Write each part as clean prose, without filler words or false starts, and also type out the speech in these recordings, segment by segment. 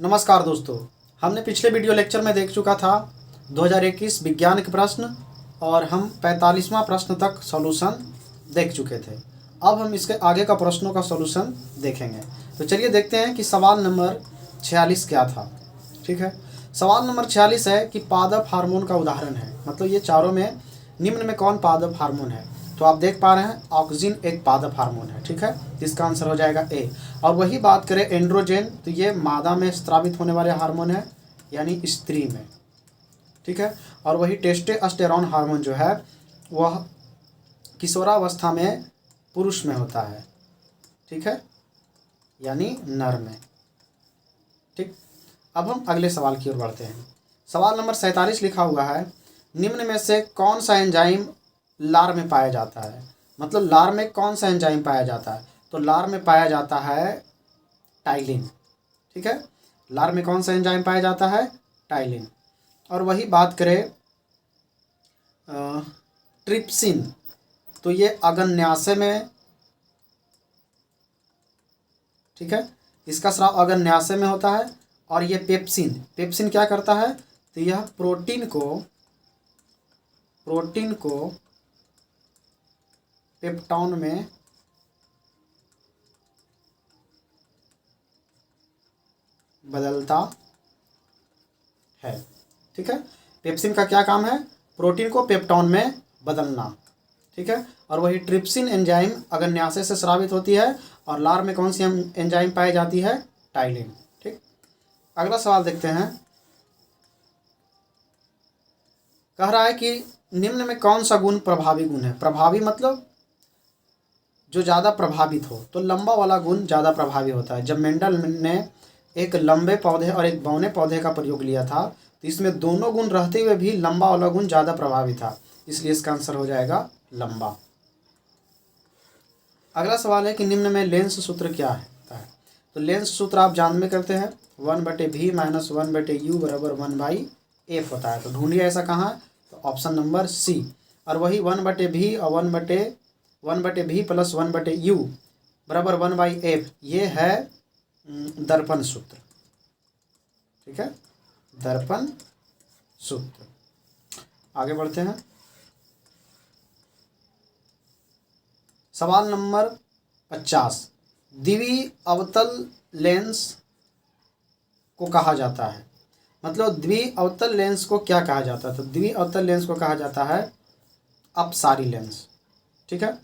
नमस्कार दोस्तों, हमने पिछले वीडियो लेक्चर में देख चुका था 2021 विज्ञान के प्रश्न और हम 45वां प्रश्न तक सॉल्यूशन देख चुके थे। अब हम इसके आगे का प्रश्नों का सॉल्यूशन देखेंगे। तो चलिए देखते हैं कि सवाल नंबर 46 क्या था। ठीक है, सवाल नंबर 46 है कि पादप हार्मोन का उदाहरण है, मतलब ये चारों में निम्न में कौन पादप हार्मोन है। तो आप देख पा रहे हैं ऑक्सीजन एक पादप हार्मोन है। ठीक है, इसका आंसर हो जाएगा ए। और वही बात करें एंड्रोजन, तो ये मादा में स्रावित होने वाले हार्मोन है, यानी स्त्री में। ठीक है, और वही टेस्टोस्टेरोन हार्मोन जो है वह किशोरावस्था में पुरुष में होता है। ठीक है, यानी नर में। ठीक, अब हम अगले सवाल की ओर बढ़ते हैं। सवाल नंबर 47 लिखा हुआ है, निम्न में से कौन सा एंजाइम लार में पाया जाता है। मतलब लार में कौन सा एंजाइम पाया जाता है। तो लार में पाया जाता है टाइलिन। ठीक है, लार में कौन सा एंजाइम पाया जाता है, टाइलिन। और वही बात करें ट्रिप्सिन, तो ये अगन्याशय में, ठीक है, इसका स्राव अगन्याशय में होता है। और ये पेप्सिन, पेप्सिन क्या करता है, तो यह प्रोटीन को पेप्टॉन में बदलता है। ठीक है, पेप्सिन का क्या काम है, प्रोटीन को पेप्टॉन में बदलना। ठीक है, और वही ट्रिप्सिन एंजाइम अगन्याशय से स्रावित होती है। और लार में कौन सी एंजाइम पाई जाती है, टाइलिन। ठीक, अगला सवाल देखते हैं। कह रहा है कि निम्न में कौन सा गुण प्रभावी गुण है। प्रभावी मतलब जो ज़्यादा प्रभावित हो, तो लंबा वाला गुण ज़्यादा प्रभावी होता है। जब मेंडल ने एक लंबे पौधे और एक बौने पौधे का प्रयोग लिया था, तो इसमें दोनों गुण रहते हुए भी लंबा वाला गुण ज़्यादा प्रभावी था, इसलिए इसका आंसर हो जाएगा लंबा। अगला सवाल है कि निम्न में लेंस सूत्र क्या है। तो लेंस सूत्र आप जान में करते हैं, 1/v माइनस 1/u बराबर 1/f होता है। तो ढूंढिए ऐसा कहाँ है, तो ऑप्शन नंबर सी। और वही 1/v और 1/v प्लस 1/u बराबर 1/f, ये है दर्पण सूत्र। ठीक है, दर्पण सूत्र। आगे बढ़ते हैं। सवाल नंबर 50, द्वि अवतल लेंस को कहा जाता है। मतलब द्वि अवतल लेंस को क्या कहा जाता है, तो द्वि अवतल लेंस को कहा जाता है अपसारी लेंस। ठीक है,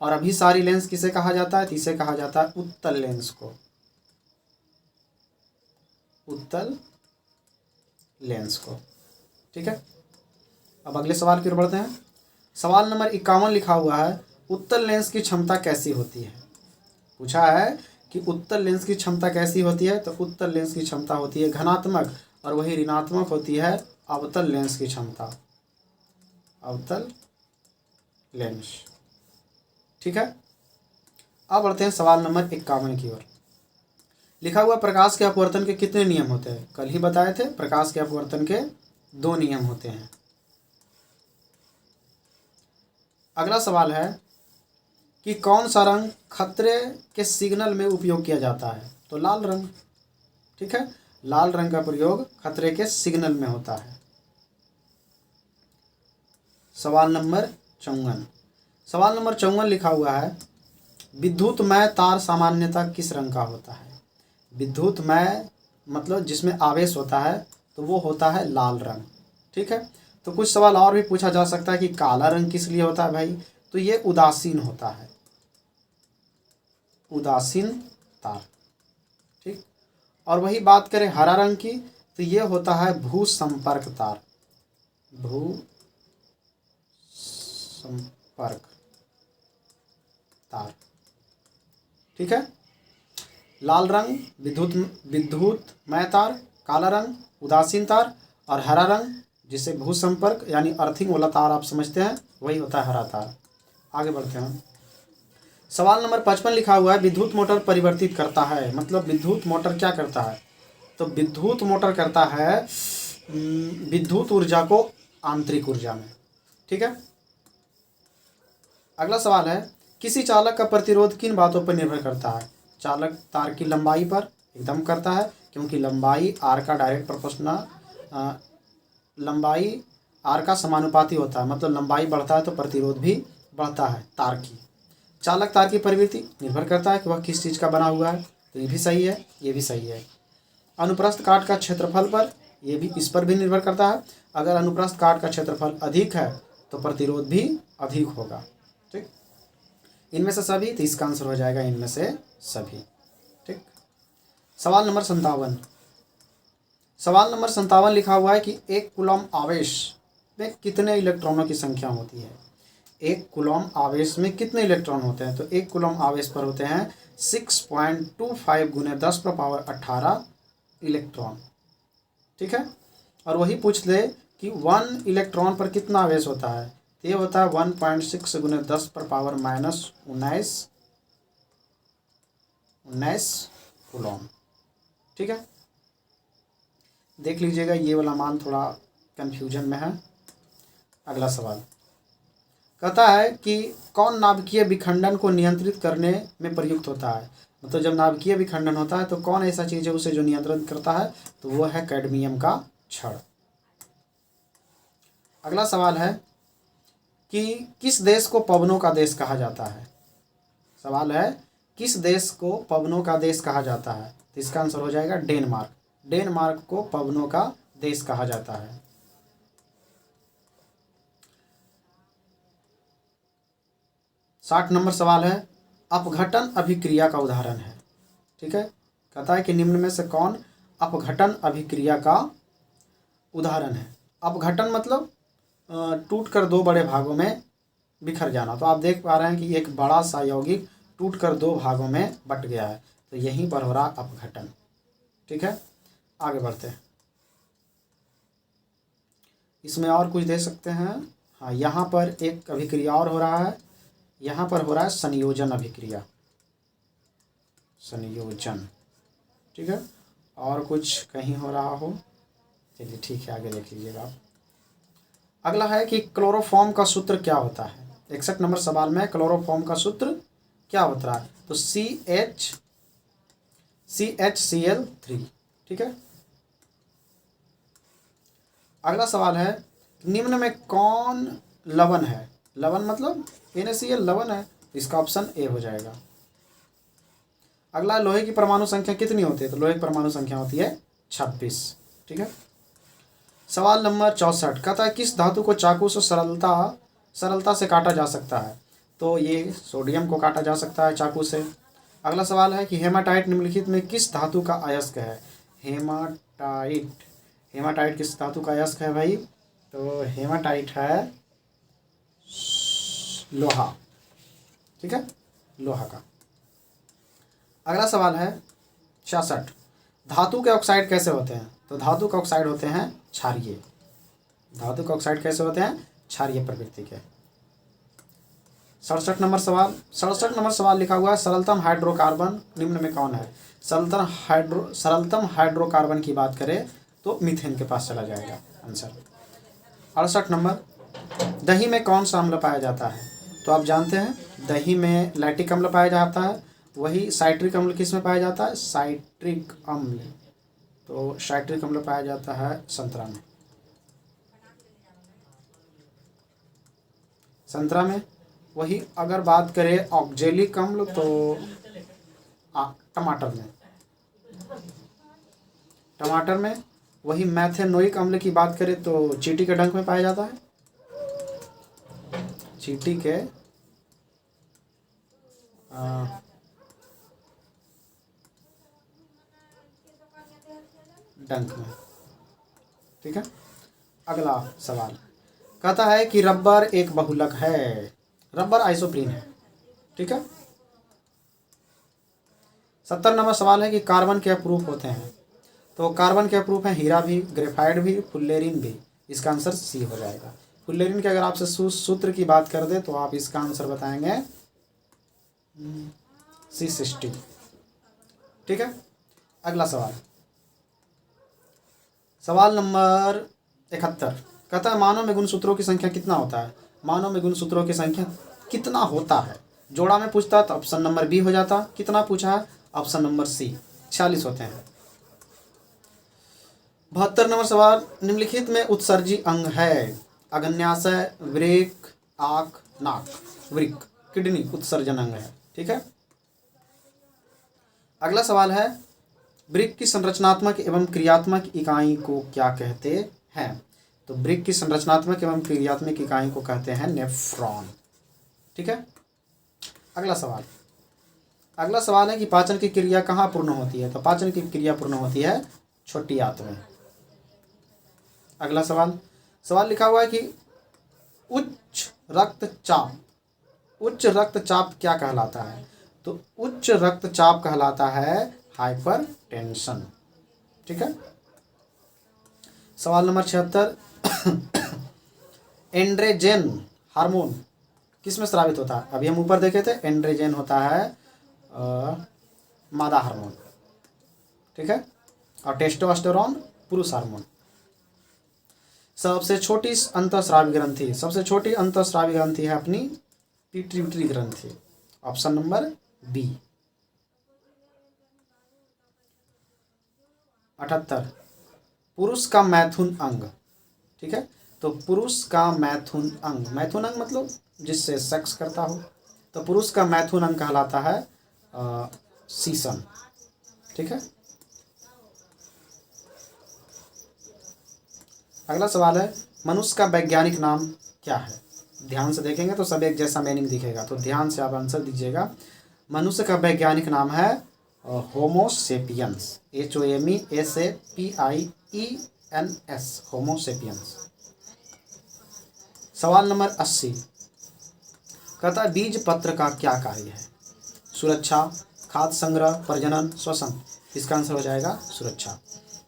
और अभिसारी लेंस किसे कहा जाता है, तो इसे कहा जाता है उत्तल लेंस को, उत्तल लेंस को। ठीक है, अब अगले सवाल की ओर बढ़ते हैं। सवाल नंबर 51 लिखा हुआ है, उत्तल लेंस की क्षमता कैसी होती है। पूछा है कि उत्तल लेंस की क्षमता कैसी होती है, तो उत्तल लेंस की क्षमता होती है घनात्मक, और वही ऋणात्मक होती है अवतल लेंस की क्षमता, अवतल लेंस। ठीक है, अब बढ़ते हैं सवाल नंबर 51 की ओर। लिखा हुआ प्रकाश के अपवर्तन के कितने नियम होते हैं। कल ही बताए थे, प्रकाश के अपवर्तन के 2 नियम होते हैं। अगला सवाल है कि कौन सा रंग खतरे के सिग्नल में उपयोग किया जाता है, तो लाल रंग। ठीक है, लाल रंग का प्रयोग खतरे के सिग्नल में होता है। सवाल नंबर 54, सवाल नंबर 54 लिखा हुआ है, विद्युतमय तार सामान्यतः किस रंग का होता है। विद्युतमय मतलब जिसमें आवेश होता है, तो वो होता है लाल रंग। ठीक है, तो कुछ सवाल और भी पूछा जा सकता है कि काला रंग किस लिए होता है भाई, तो ये उदासीन होता है, उदासीन तार। ठीक, और वही बात करें हरा रंग की, तो ये होता है भू संपर्क तार, भू संपर्क तार। ठीक है, लाल रंग विद्युतमय तार, काला रंग उदासीन तार, और हरा रंग जिसे भू संपर्क यानी अर्थिंग वाला तार आप समझते हैं, वही होता है हरा तार। आगे बढ़ते हैं। सवाल नंबर 55 लिखा हुआ है, विद्युत मोटर परिवर्तित करता है। मतलब विद्युत मोटर क्या करता है, तो विद्युत मोटर करता है विद्युत ऊर्जा को आंतरिक ऊर्जा में। ठीक है, अगला सवाल है, किसी चालक का प्रतिरोध किन बातों पर निर्भर करता है। चालक तार की लंबाई पर, एकदम करता है, क्योंकि लंबाई आर का डायरेक्ट प्रोपोर्शनल, लंबाई आर का समानुपाती होता है, मतलब लंबाई बढ़ता है तो प्रतिरोध भी बढ़ता है तार की। चालक तार की प्रवृत्ति निर्भर करता है कि वह किस चीज़ का बना हुआ है, तो ये भी सही है, ये भी सही है। अनुप्रस्थ काट का क्षेत्रफल पर, ये भी इस पर भी निर्भर करता है। अगर अनुप्रस्थ काट का क्षेत्रफल अधिक है तो प्रतिरोध भी अधिक होगा। ठीक, इनमें से सभी, तो इसका आंसर हो जाएगा इनमें से सभी। ठीक, सवाल नंबर 57। सवाल नंबर 57 लिखा हुआ है कि एक कूलम आवेश में कितने इलेक्ट्रॉनों की संख्या होती है। एक कूलम आवेश में कितने इलेक्ट्रॉन होते हैं, तो एक कूलम आवेश पर होते हैं 6.25 गुने 10⁻18 इलेक्ट्रॉन। ठीक है, और वही पूछ ले कि 1 इलेक्ट्रॉन पर कितना आवेश होता है, तो ये होता है 1.6 गुने 10⁻−19 कूलम। ठीक है, देख लीजिएगा, ये वाला मान थोड़ा कंफ्यूजन में है। अगला सवाल कहता है कि कौन नाभिकीय विखंडन को नियंत्रित करने में प्रयुक्त होता है। मतलब जब नाभिकीय विखंडन होता है तो कौन ऐसा चीज़ है उसे जो नियंत्रित करता है, तो वो है कैडमियम का छड़। अगला सवाल है कि किस देश को पवनों का देश कहा जाता है। सवाल है किस देश को पवनों का देश कहा जाता है, तो इसका आंसर हो जाएगा डेनमार्क। डेनमार्क को पवनों का देश कहा जाता है। 60 नंबर सवाल है अपघटन अभिक्रिया का उदाहरण है। ठीक है, कहता है कि निम्न में से कौन अपघटन अभिक्रिया का उदाहरण है। अपघटन मतलब टूटकर दो बड़े भागों में बिखर जाना। तो आप देख पा रहे हैं कि एक बड़ा सा यौगिक टूटकर दो भागों में बट गया है, तो यहीं पर हो रहा अपघटन। ठीक है, आगे बढ़ते हैं। इसमें और कुछ दे सकते हैं। हाँ, यहाँ पर एक अभिक्रिया और हो रहा है, यहाँ पर हो रहा है संयोजन अभिक्रिया, संयोजन। ठीक है, और कुछ कहीं हो रहा हो, चलिए ठीक है, आगे देख लीजिएगा आप। अगला है कि क्लोरोफॉर्म का सूत्र क्या होता है। 61 नंबर सवाल में क्लोरोफॉर्म का सूत्र क्या होता है, तो CHCl3। ठीक है, अगला सवाल है निम्न में कौन लवण है। लवण मतलब NaCl लवण है, इसका ऑप्शन ए हो जाएगा। अगला लोहे की परमाणु संख्या कितनी होती है, तो लोहे की परमाणु संख्या होती है 26। ठीक है, सवाल नंबर 64 कहता है किस धातु को चाकू से सरलता से काटा जा सकता है, तो ये सोडियम को काटा जा सकता है चाकू से। अगला सवाल है कि हेमाटाइट निम्नलिखित में किस धातु का अयस्क है। हेमाटाइट किस धातु का अयस्क है भाई, तो हेमाटाइट है लोहा। ठीक है, लोहा का। अगला सवाल है 66 धातु के ऑक्साइड कैसे होते हैं, तो धातु के ऑक्साइड होते हैं क्षारीय। धातु के ऑक्साइड कैसे होते हैं, क्षारीय प्रवृत्ति के। 67 नंबर सवाल लिखा हुआ है सरलतम हाइड्रोकार्बन निम्न में कौन है। सरलतम हाइड्रोकार्बन की बात करें तो मीथेन के पास चला जाएगा आंसर। 68 नंबर दही में कौन सा अम्ल पाया जाता है, तो आप जानते हैं दही में लैक्टिक अम्ल पाया जाता है। वही साइट्रिक अम्ल किस में पाया जाता है, साइट्रिक अम्ल, तो साइट्रिक अम्ल पाया जाता है संतरा में। संतरा में वही अगर बात करें ऑक्जेलिक अम्ल तो टमाटर में वही मैथेनोइक अम्ल की बात करें तो चींटी के डंक में पाया जाता है। चींटी के डंक में। ठीक है, अगला सवाल कहता है कि रबर एक बहुलक है। रबर आइसोप्रीन है। ठीक है, 70 नंबर सवाल है कि कार्बन के अप्रूफ होते हैं, तो कार्बन के अप्रूफ हैं हीरा भी, ग्रेफाइट भी, फुल्लेरिन भी। इसका आंसर सी हो जाएगा। फुल्लेरिन के अगर आपसे सूत्र की बात कर दे तो आप इसका आंसर बताएंगे C60। ठीक है, अगला सवाल नंबर 71 कहता है मानव में गुणसूत्रों की संख्या कितना होता है। मानव में गुणसूत्रों की संख्या कितना होता है, जोड़ा में पूछता तो ऑप्शन नंबर बी हो जाता। कितना पूछा है, ऑप्शन नंबर सी 46 होते हैं। 72 नंबर सवाल, निम्नलिखित में उत्सर्जी अंग है? अग्न्याशय, वृक्क, आँख, नाक। वृक्क, किडनी उत्सर्जन अंग है। ठीक है। अगला सवाल है, वृक्क की संरचनात्मक एवं क्रियात्मक इकाई को क्या कहते हैं? तो वृक्क की संरचनात्मक एवं क्रियात्मक इकाई को कहते हैं नेफ्रॉन। ठीक है। अगला सवाल है कि पाचन की क्रिया कहाँ पूर्ण होती है? तो पाचन की क्रिया पूर्ण होती है छोटी आंत में। अगला सवाल लिखा हुआ है कि उच्च रक्तचाप क्या कहलाता है? तो उच्च रक्तचाप कहलाता है हाइपरटेंशन। ठीक है। सवाल नंबर 76, एंड्रोजन हार्मोन किस में स्रावित होता है? अभी हम ऊपर देखे थे, एंड्रोजन होता है मादा हार्मोन। ठीक है। और टेस्टोस्टेरोन पुरुष हार्मोन। सबसे छोटी अंतःस्रावी ग्रंथि है अपनी पिट्यूटरी ग्रंथि। Option number B. 78, पुरुष का मैथुन अंग। ठीक है। तो पुरुष का मैथुन अंग मतलब जिससे सेक्स करता हो, तो पुरुष का मैथुन अंग कहलाता है सीसन। ठीक है। अगला सवाल है, मनुष्य का वैज्ञानिक नाम क्या है? ध्यान से देखेंगे तो सब एक जैसा मीनिंग दिखेगा, तो ध्यान से आप आंसर दीजिएगा। मनुष्य का वैज्ञानिक नाम है होमोसेपियंस। HOMOSAPIENS, Homo sapiens. सवाल नंबर 80, कहता है बीज पत्र का क्या कार्य है? सुरक्षा, खाद्य संग्रह, प्रजनन, श्वसन। इसका आंसर हो जाएगा सुरक्षा।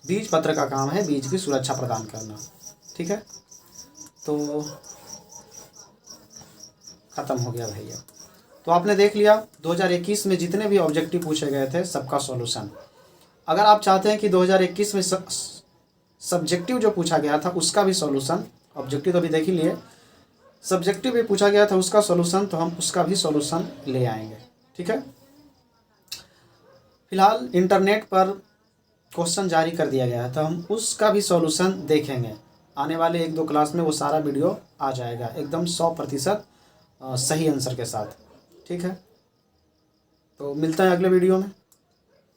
बीज पत्र का काम है बीज की सुरक्षा प्रदान करना। ठीक है। तो खत्म हो गया भैया। तो आपने देख लिया 2021 में जितने भी ऑब्जेक्टिव पूछे गए थे सबका सॉल्यूशन। अगर आप चाहते हैं कि 2021 में सब्जेक्टिव जो पूछा गया था उसका भी सॉल्यूशन, ऑब्जेक्टिव तो अभी देख ही लिए, सब्जेक्टिव भी पूछा गया था उसका सॉल्यूशन, तो हम उसका भी सॉल्यूशन ले आएंगे। ठीक है। फिलहाल इंटरनेट पर क्वेश्चन जारी कर दिया गया है, तो हम उसका भी सॉल्यूशन देखेंगे। आने वाले 1-2 क्लास में वो सारा वीडियो आ जाएगा एकदम 100% सही आंसर के साथ। ठीक है। तो मिलता है अगले वीडियो में।